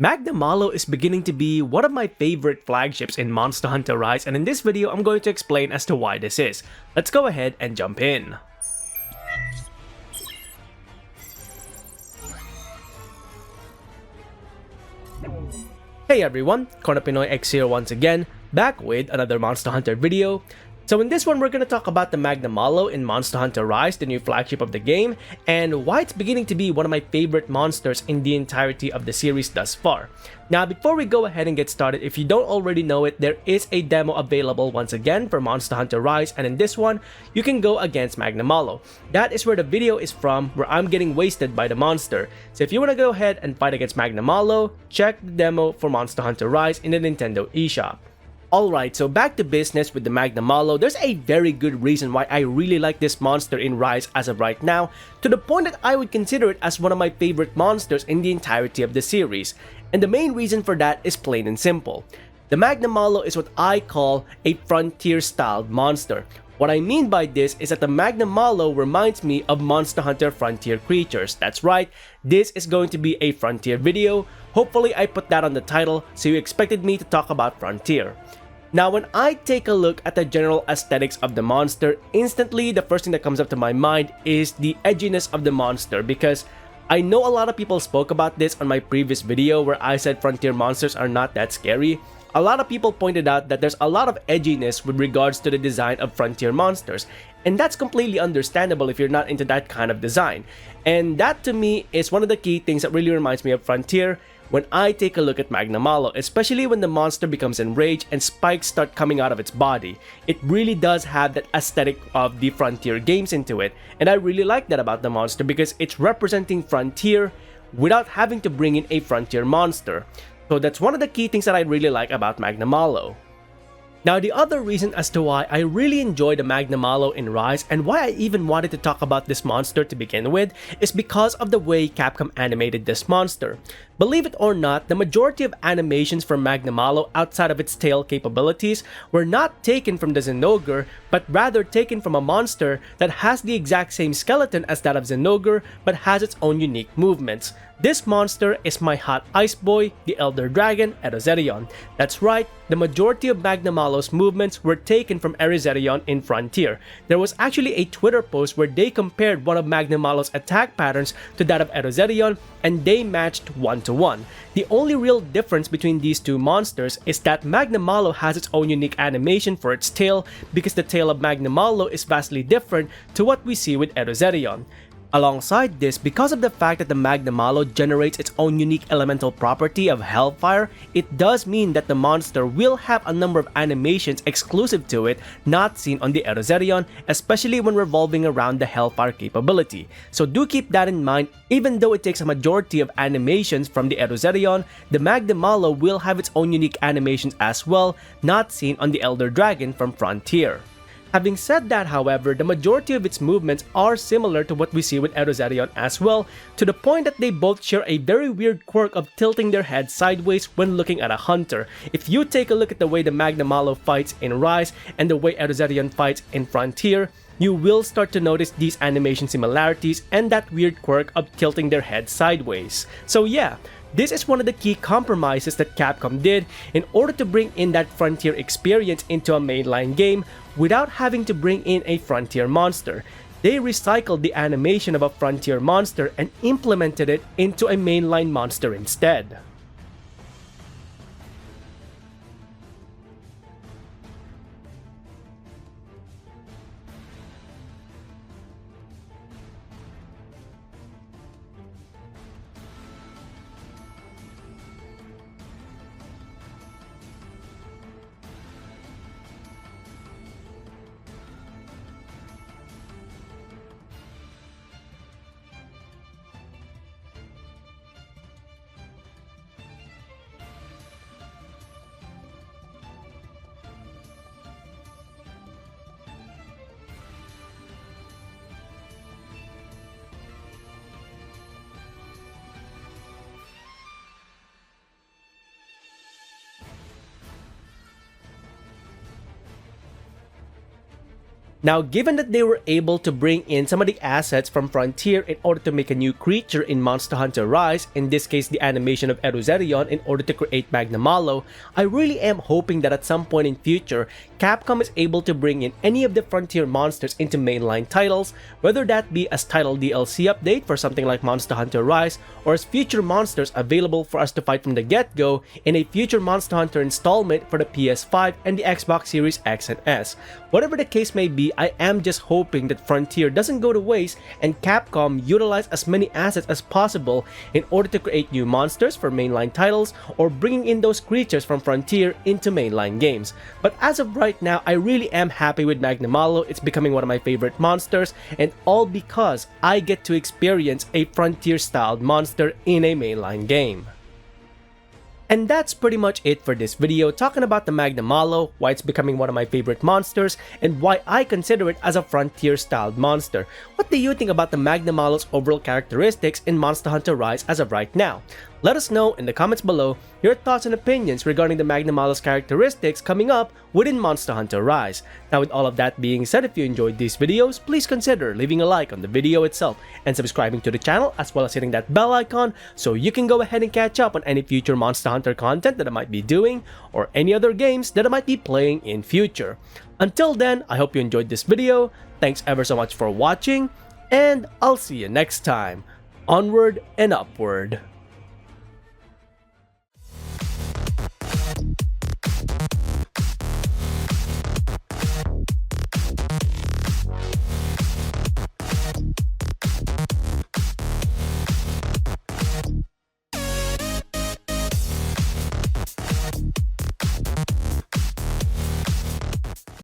Magnamalo is beginning to be one of my favorite flagships in Monster Hunter Rise, and in this video I'm going to explain as to why this is. Let's go ahead and jump in. Hey everyone, Pinoy X here once again, back with another Monster Hunter video. So in this one, we're going to talk about the Magnamalo in Monster Hunter Rise, the new flagship of the game, and why it's beginning to be one of my favorite monsters in the entirety of the series thus far. Now, before we go ahead and get started, if you don't already know it, there is a demo available once again for Monster Hunter Rise, and in this one, you can go against Magnamalo. That is where the video is from, where I'm getting wasted by the monster. So if you want to go ahead and fight against Magnamalo, check the demo for Monster Hunter Rise in the Nintendo eShop. Alright, so back to business with the Magnamalo. There's a very good reason why I really like this monster in Rise as of right now, to the point that I would consider it as one of my favorite monsters in the entirety of the series. And the main reason for that is plain and simple. The Magnamalo is what I call a frontier-styled monster. What I mean by this is that the Magnamalo reminds me of Monster Hunter Frontier creatures. That's right, this is going to be a Frontier video. Hopefully I put that on the title, so you expected me to talk about Frontier. Now, when I take a look at the general aesthetics of the monster, instantly the first thing that comes up to my mind is the edginess of the monster, because I know a lot of people spoke about this on my previous video where I said Frontier monsters are not that scary. A lot of people pointed out that there's a lot of edginess with regards to the design of Frontier monsters, and that's completely understandable if you're not into that kind of design. And that to me is one of the key things that really reminds me of Frontier when I take a look at Magnamalo, especially when the monster becomes enraged and spikes start coming out of its body. It really does have that aesthetic of the Frontier games into it, and I really like that about the monster because it's representing Frontier without having to bring in a Frontier monster. So that's one of the key things that I really like about Magnamalo. Now, the other reason as to why I really enjoy the Magnamalo in Rise and why I even wanted to talk about this monster to begin with is because of the way Capcom animated this monster. Believe it or not, the majority of animations from Magnamalo outside of its tail capabilities were not taken from the Zenogre, but rather taken from a monster that has the exact same skeleton as that of Zenogre but has its own unique movements. This monster is my hot ice boy, the Elder Dragon, Eroserion. That's right, the majority of Magnamalo's movements were taken from Eroserion in Frontier. There was actually a Twitter post where they compared one of Magnamalo's attack patterns to that of Eroserion, and they matched 1-to-1. The only real difference between these two monsters is that Magnamalo has its own unique animation for its tail, because the tail of Magnamalo is vastly different to what we see with Eroserion. Alongside this, because of the fact that the Magnamalo generates its own unique elemental property of Hellfire, it does mean that the monster will have a number of animations exclusive to it not seen on the Eroserion, especially when revolving around the Hellfire capability. So do keep that in mind. Even though it takes a majority of animations from the Eroserion, the Magnamalo will have its own unique animations as well, not seen on the Elder Dragon from Frontier. Having said that, however, the majority of its movements are similar to what we see with Eroserion as well, to the point that they both share a very weird quirk of tilting their head sideways when looking at a hunter. If you take a look at the way the Magnamalo fights in Rise and the way Eroserion fights in Frontier, you will start to notice these animation similarities and that weird quirk of tilting their head sideways. So yeah, this is one of the key compromises that Capcom did in order to bring in that Frontier experience into a mainline game without having to bring in a Frontier monster. They recycled the animation of a Frontier monster and implemented it into a mainline monster instead. Now, given that they were able to bring in some of the assets from Frontier in order to make a new creature in Monster Hunter Rise, in this case the animation of Eruzerion, in order to create Magnamalo, I really am hoping that at some point in future, Capcom is able to bring in any of the Frontier monsters into mainline titles, whether that be as title DLC update for something like Monster Hunter Rise, or as future monsters available for us to fight from the get-go in a future Monster Hunter installment for the PS5 and the Xbox Series X and S. Whatever the case may be, I am just hoping that Frontier doesn't go to waste and Capcom utilize as many assets as possible in order to create new monsters for mainline titles or bringing in those creatures from Frontier into mainline games. But as of right now, I really am happy with Magnamalo. It's becoming one of my favorite monsters, and all because I get to experience a Frontier-styled monster in a mainline game. And that's pretty much it for this video, talking about the Magnamalo, why it's becoming one of my favorite monsters, and why I consider it as a Frontier-styled monster. What do you think about the Magnamalo's overall characteristics in Monster Hunter Rise as of right now? Let us know in the comments below your thoughts and opinions regarding the Magnamalo's characteristics coming up within Monster Hunter Rise. Now, with all of that being said, if you enjoyed these videos, please consider leaving a like on the video itself and subscribing to the channel, as well as hitting that bell icon so you can go ahead and catch up on any future Monster Hunter content that I might be doing or any other games that I might be playing in future. Until then, I hope you enjoyed this video. Thanks ever so much for watching, and I'll see you next time. Onward and upward.